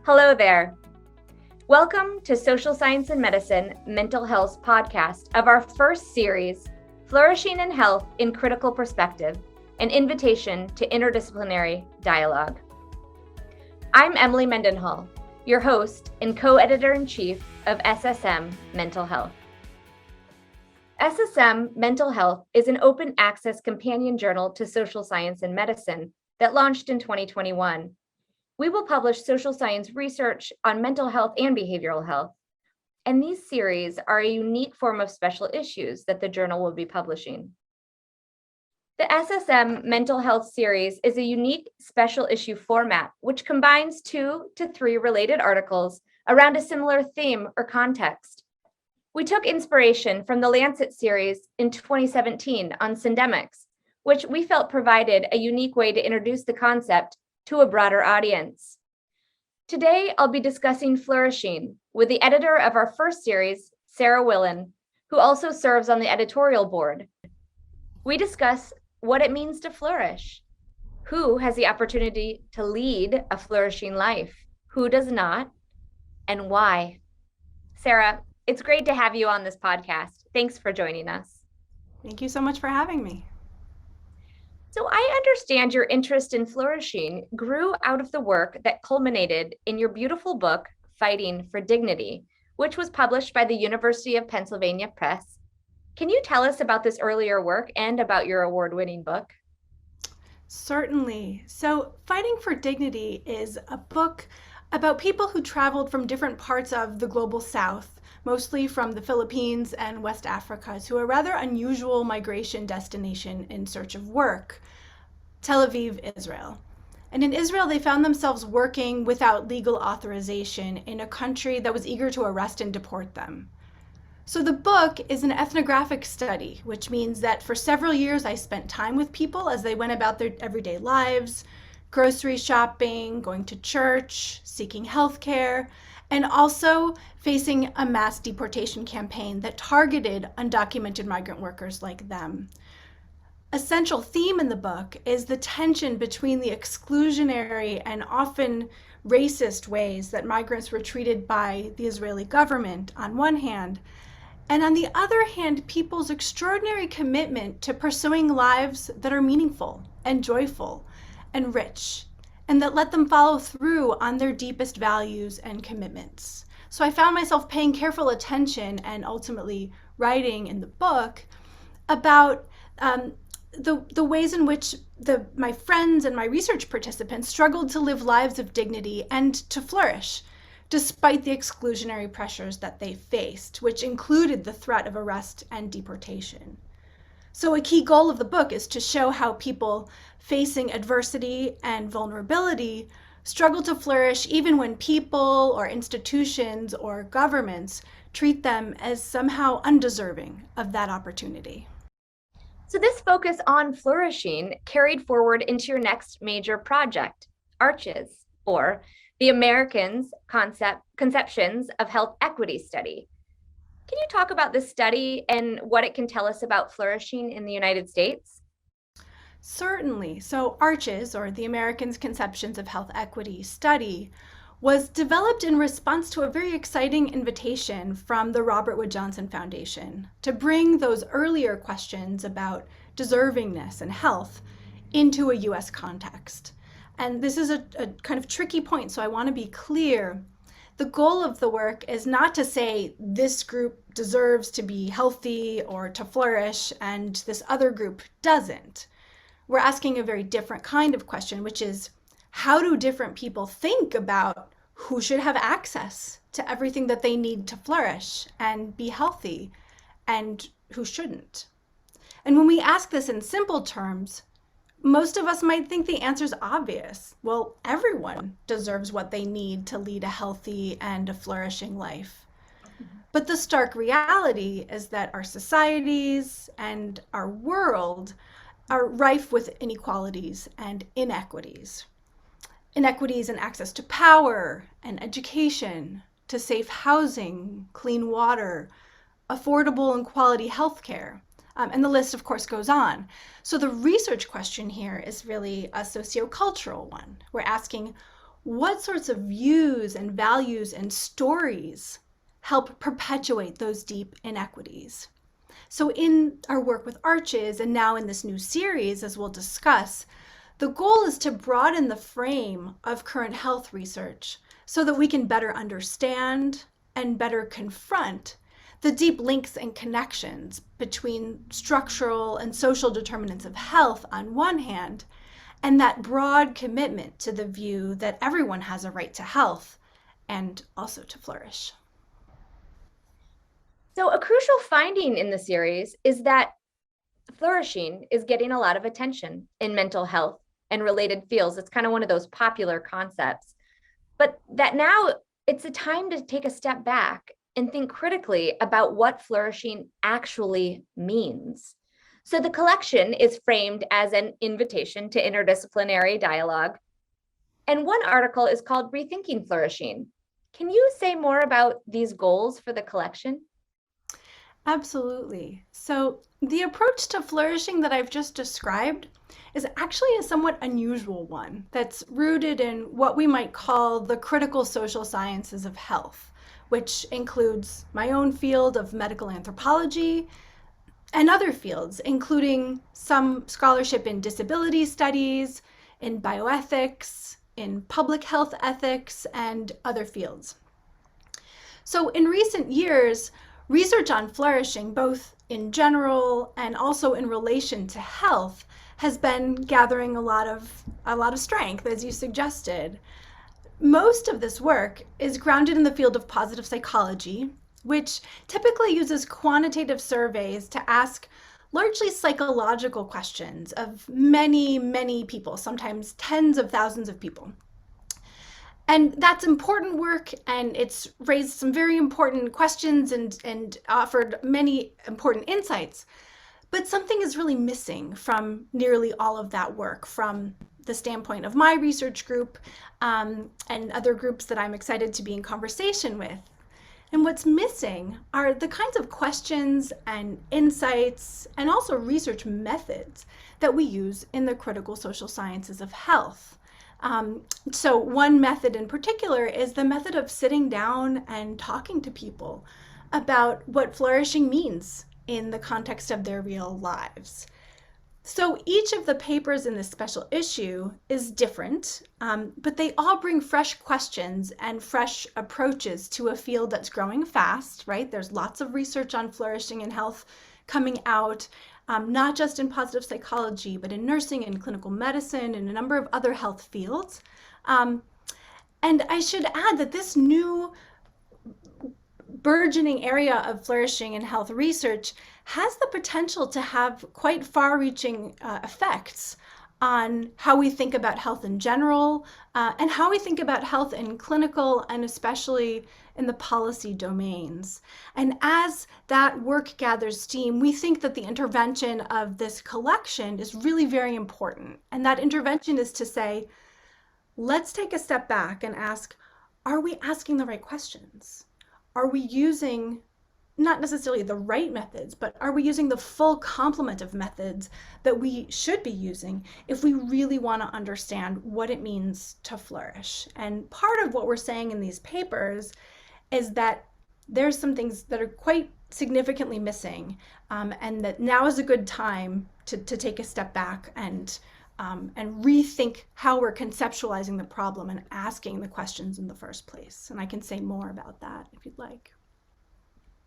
Hello there. Welcome to Social Science and Medicine Mental Health podcast of our first series, Flourishing and Health in Critical Perspective, an invitation to interdisciplinary dialogue. I'm Emily Mendenhall, your host and co-editor-in-chief of SSM Mental Health. SSM Mental Health is an open access companion journal to social science and medicine that launched in 2021. We will publish social science research on mental health and behavioral health. And these series are a unique form of special issues that the journal will be publishing. The SSM Mental Health series is a unique special issue format, which combines 2 to 3 related articles around a similar theme or context. We took inspiration from the Lancet series in 2017 on syndemics, which we felt provided a unique way to introduce the concept to a broader audience. Today, I'll be discussing flourishing with the editor of our first series, Sarah Willen, who also serves on the editorial board. We discuss what it means to flourish, who has the opportunity to lead a flourishing life, who does not, and why. Sarah, it's great to have you on this podcast. Thanks for joining us. Thank you so much for having me. So I understand your interest in flourishing grew out of the work that culminated in your beautiful book, Fighting for Dignity, which was published by the University of Pennsylvania Press. Can you tell us about this earlier work and about your award-winning book? Certainly. So Fighting for Dignity is a book about people who traveled from different parts of the global south, mostly from the Philippines and West Africa, to a rather unusual migration destination in search of work, Tel Aviv, Israel. And in Israel, they found themselves working without legal authorization in a country that was eager to arrest and deport them. So the book is an ethnographic study, which means that for several years I spent time with people as they went about their everyday lives, grocery shopping, going to church, seeking health care, and also facing a mass deportation campaign that targeted undocumented migrant workers like them. A central theme in the book is the tension between the exclusionary and often racist ways that migrants were treated by the Israeli government on one hand, and on the other hand, people's extraordinary commitment to pursuing lives that are meaningful and joyful and rich, and that let them follow through on their deepest values and commitments. So I found myself paying careful attention and ultimately writing in the book about the ways in which my friends and my research participants struggled to live lives of dignity and to flourish, despite the exclusionary pressures that they faced, which included the threat of arrest and deportation. So a key goal of the book is to show how people facing adversity and vulnerability struggle to flourish even when people or institutions or governments treat them as somehow undeserving of that opportunity. So this focus on flourishing carried forward into your next major project, ARCHES, or the Americans' Conceptions of Health Equity Study. Can you talk about this study and what it can tell us about flourishing in the United States? Certainly. So ARCHES, or the Americans' Conceptions of Health Equity Study, was developed in response to a very exciting invitation from the Robert Wood Johnson Foundation to bring those earlier questions about deservingness and health into a US context. And this is a kind of tricky point, so I want to be clear. The goal of the work is not to say this group deserves to be healthy or to flourish and this other group doesn't. We're asking a very different kind of question, which is, how do different people think about who should have access to everything that they need to flourish and be healthy and who shouldn't? And when we ask this in simple terms, most of us might think the answer is obvious. Well, everyone deserves what they need to lead a healthy and a flourishing life. But the stark reality is that our societies and our world are rife with inequalities and inequities. Inequities in access to power and education, to safe housing, clean water, affordable and quality health care. And the list, of course, goes on. So the research question here is really a sociocultural one. We're asking, what sorts of views and values and stories help perpetuate those deep inequities. So in our work with arches, and now in this new series, as we'll discuss, the goal is to broaden the frame of current health research so that we can better understand and better confront the deep links and connections between structural and social determinants of health on one hand, and that broad commitment to the view that everyone has a right to health and also to flourish. So a crucial finding in the series is that flourishing is getting a lot of attention in mental health and related fields. It's kind of one of those popular concepts, but that now it's a time to take a step back and think critically about what flourishing actually means. So the collection is framed as an invitation to interdisciplinary dialogue. And one article is called Rethinking Flourishing. Can you say more about these goals for the collection? Absolutely. So the approach to flourishing that I've just described is actually a somewhat unusual one that's rooted in what we might call the critical social sciences of health, which includes my own field of medical anthropology and other fields, including some scholarship in disability studies, in bioethics, in public health ethics, and other fields. So in recent years, research on flourishing, both in general and also in relation to health, has been gathering a lot of strength, as you suggested. Most of this work is grounded in the field of positive psychology, which typically uses quantitative surveys to ask largely psychological questions of many, many people, sometimes tens of thousands of people. And that's important work, and it's raised some very important questions and offered many important insights. But something is really missing from nearly all of that work from the standpoint of my research group and other groups that I'm excited to be in conversation with. And what's missing are the kinds of questions and insights and also research methods that we use in the critical social sciences of health. So one method in particular is the method of sitting down and talking to people about what flourishing means in the context of their real lives. So each of the papers in this special issue is different, but they all bring fresh questions and fresh approaches to a field that's growing fast, right? There's lots of research on flourishing and health coming out, not just in positive psychology, but in nursing and clinical medicine and a number of other health fields. And I should add that this new burgeoning area of flourishing and health research has the potential to have quite far-reaching effects on how we think about health in general and how we think about health in clinical and especially in the policy domains. And as that work gathers steam, we think that the intervention of this collection is really very important. And that intervention is to say, let's take a step back and ask, are we asking the right questions? Are we using not necessarily the right methods, but are we using the full complement of methods that we should be using if we really want to understand what it means to flourish? And part of what we're saying in these papers is that there's some things that are quite significantly missing, and that now is a good time to take a step back and rethink how we're conceptualizing the problem and asking the questions in the first place. And I can say more about that if you'd like.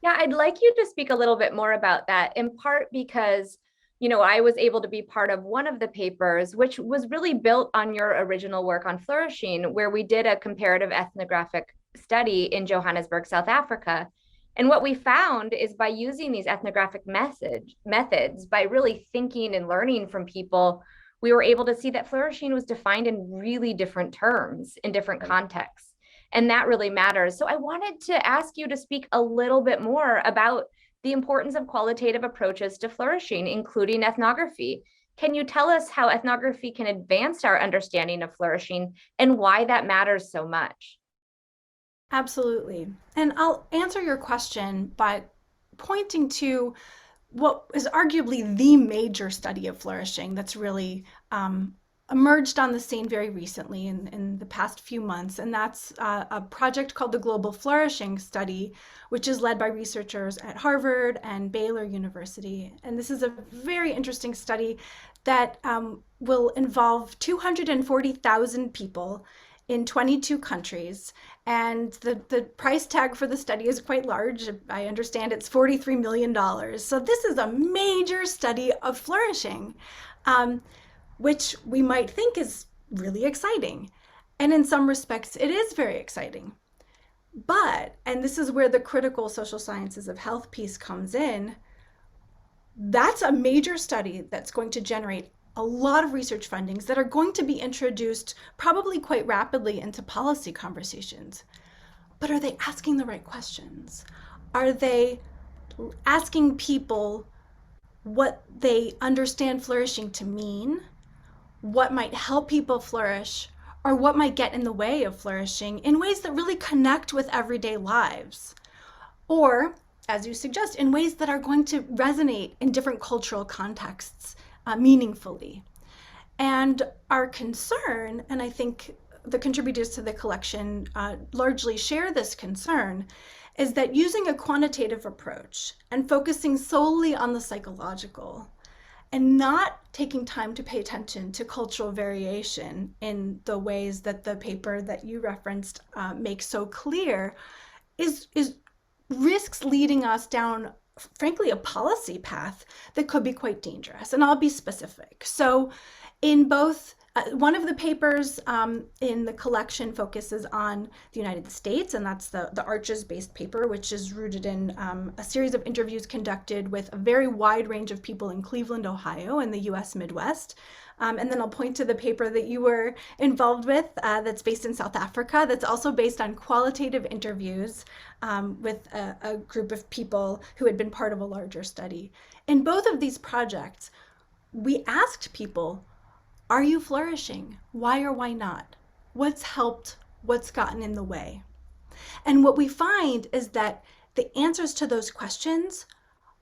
Yeah, I'd like you to speak a little bit more about that, in part because, I was able to be part of one of the papers, which was really built on your original work on flourishing, where we did a comparative ethnographic study in Johannesburg, South Africa. And what we found is by using these ethnographic methods, by really thinking and learning from people, we were able to see that flourishing was defined in really different terms in different contexts. And that really matters. So I wanted to ask you to speak a little bit more about the importance of qualitative approaches to flourishing, including ethnography. Can you tell us how ethnography can advance our understanding of flourishing and why that matters so much? Absolutely. And I'll answer your question by pointing to what is arguably the major study of flourishing that's really emerged on the scene very recently in the past few months, and that's a project called the Global Flourishing Study, which is led by researchers at Harvard and Baylor University. And this is a very interesting study that will involve 240,000 people in 22 countries. And the price tag for the study is quite large. I understand it's $43 million. So this is a major study of flourishing, which we might think is really exciting. And in some respects, it is very exciting. But, and this is where the critical social sciences of health piece comes in, that's a major study that's going to generate a lot of research fundings that are going to be introduced probably quite rapidly into policy conversations. But are they asking the right questions? Are they asking people what they understand flourishing to mean, what might help people flourish, or what might get in the way of flourishing in ways that really connect with everyday lives? Or, as you suggest, in ways that are going to resonate in different cultural contexts meaningfully. And our concern, and I think the contributors to the collection largely share this concern, is that using a quantitative approach and focusing solely on the psychological and not taking time to pay attention to cultural variation in the ways that the paper that you referenced makes so clear is risks leading us down, frankly, a policy path that could be quite dangerous. And I'll be specific. So in both, one of the papers in the collection focuses on the United States, and that's the Arches-based paper, which is rooted in a series of interviews conducted with a very wide range of people in Cleveland, Ohio, in the US Midwest. And then I'll point to the paper that you were involved with that's based in South Africa, that's also based on qualitative interviews with a group of people who had been part of a larger study. In both of these projects, we asked people, are you flourishing? Why or why not? What's helped? What's gotten in the way? And what we find is that the answers to those questions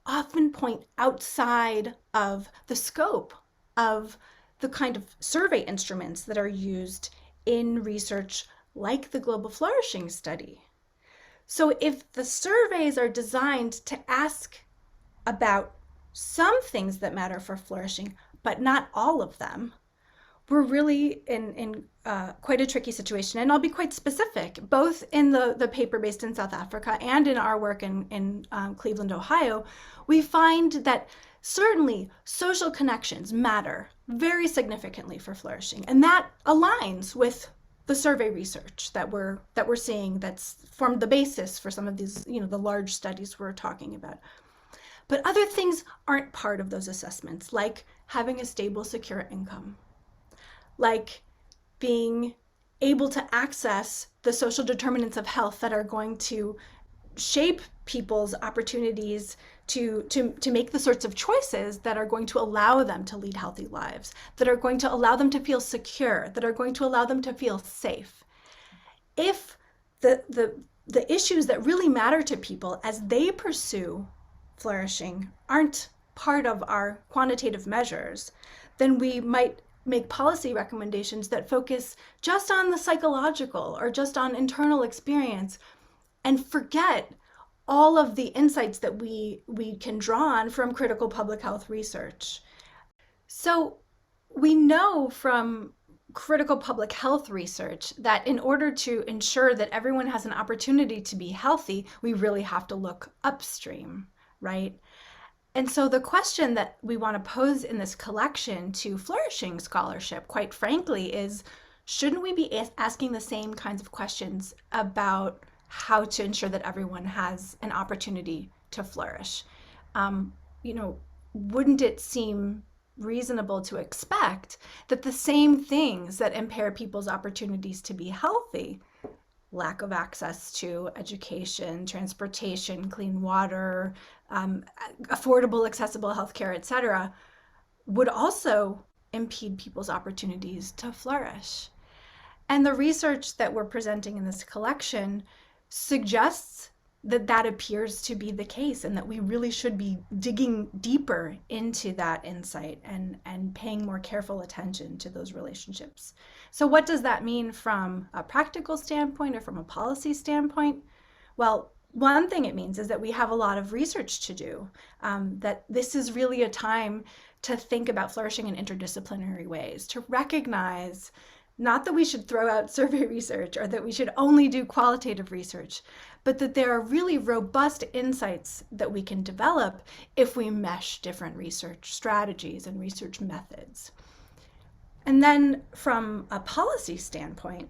often point outside of the scope of the kind of survey instruments that are used in research like the Global Flourishing Study. So if the surveys are designed to ask about some things that matter for flourishing, but not all of them, we're really in quite a tricky situation. And I'll be quite specific, both in the paper based in South Africa and in our work in Cleveland, Ohio, we find that certainly social connections matter very significantly for flourishing. And that aligns with the survey research that we're seeing that's formed the basis for some of these, the large studies we're talking about. But other things aren't part of those assessments, like having a stable, secure income, like being able to access the social determinants of health that are going to shape people's opportunities to make the sorts of choices that are going to allow them to lead healthy lives, that are going to allow them to feel secure, that are going to allow them to feel safe. If the issues that really matter to people as they pursue flourishing aren't part of our quantitative measures, then we might make policy recommendations that focus just on the psychological or just on internal experience and forget all of the insights that we can draw on from critical public health research. So we know from critical public health research that in order to ensure that everyone has an opportunity to be healthy, we really have to look upstream, right? And so the question that we want to pose in this collection to flourishing scholarship, quite frankly, is shouldn't we be asking the same kinds of questions about how to ensure that everyone has an opportunity to flourish? Wouldn't it seem reasonable to expect that the same things that impair people's opportunities to be healthy, lack of access to education, transportation, clean water, affordable, accessible healthcare, et cetera, would also impede people's opportunities to flourish? And the research that we're presenting in this collection suggests that appears to be the case, and that we really should be digging deeper into that insight and paying more careful attention to those relationships. So what does that mean from a practical standpoint or from a policy standpoint? Well, one thing it means is that we have a lot of research to do, that this is really a time to think about flourishing in interdisciplinary ways, to recognize not that we should throw out survey research or that we should only do qualitative research, but that there are really robust insights that we can develop if we mesh different research strategies and research methods. And then from a policy standpoint,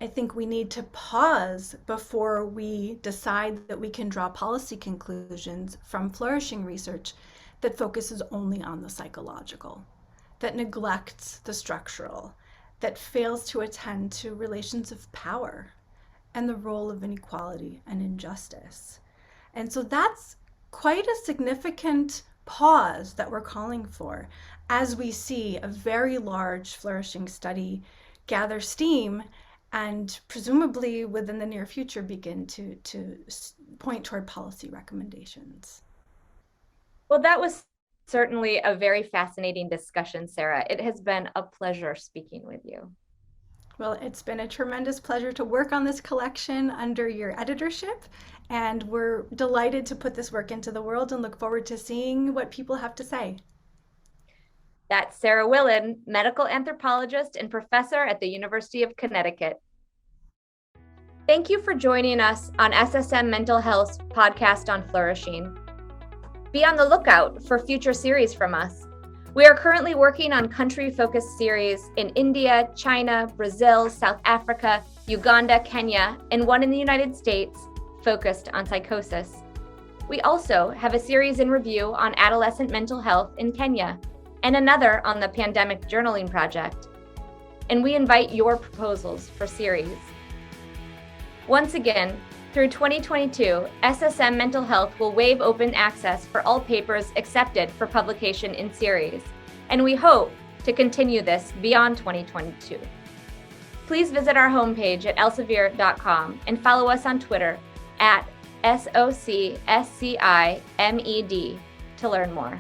I think we need to pause before we decide that we can draw policy conclusions from flourishing research that focuses only on the psychological, that neglects the structural, that fails to attend to relations of power and the role of inequality and injustice. And so that's quite a significant pause that we're calling for as we see a very large flourishing study gather steam and presumably within the near future begin to point toward policy recommendations. Well, that was certainly a very fascinating discussion, Sarah. It has been a pleasure speaking with you. Well, it's been a tremendous pleasure to work on this collection under your editorship, and we're delighted to put this work into the world and look forward to seeing what people have to say. That's Sarah Willen, medical anthropologist and professor at the University of Connecticut. Thank you for joining us on SSM Mental Health's podcast on flourishing. Be on the lookout for future series from us. We are currently working on country-focused series in India, China, Brazil, South Africa, Uganda, Kenya, and one in the United States focused on psychosis. We also have a series in review on adolescent mental health in Kenya, and another on the Pandemic Journaling Project. And we invite your proposals for series. Once again, through 2022, SSM Mental Health will waive open access for all papers accepted for publication in series, and we hope to continue this beyond 2022. Please visit our homepage at elsevier.com and follow us on Twitter at SOCSCIMED to learn more.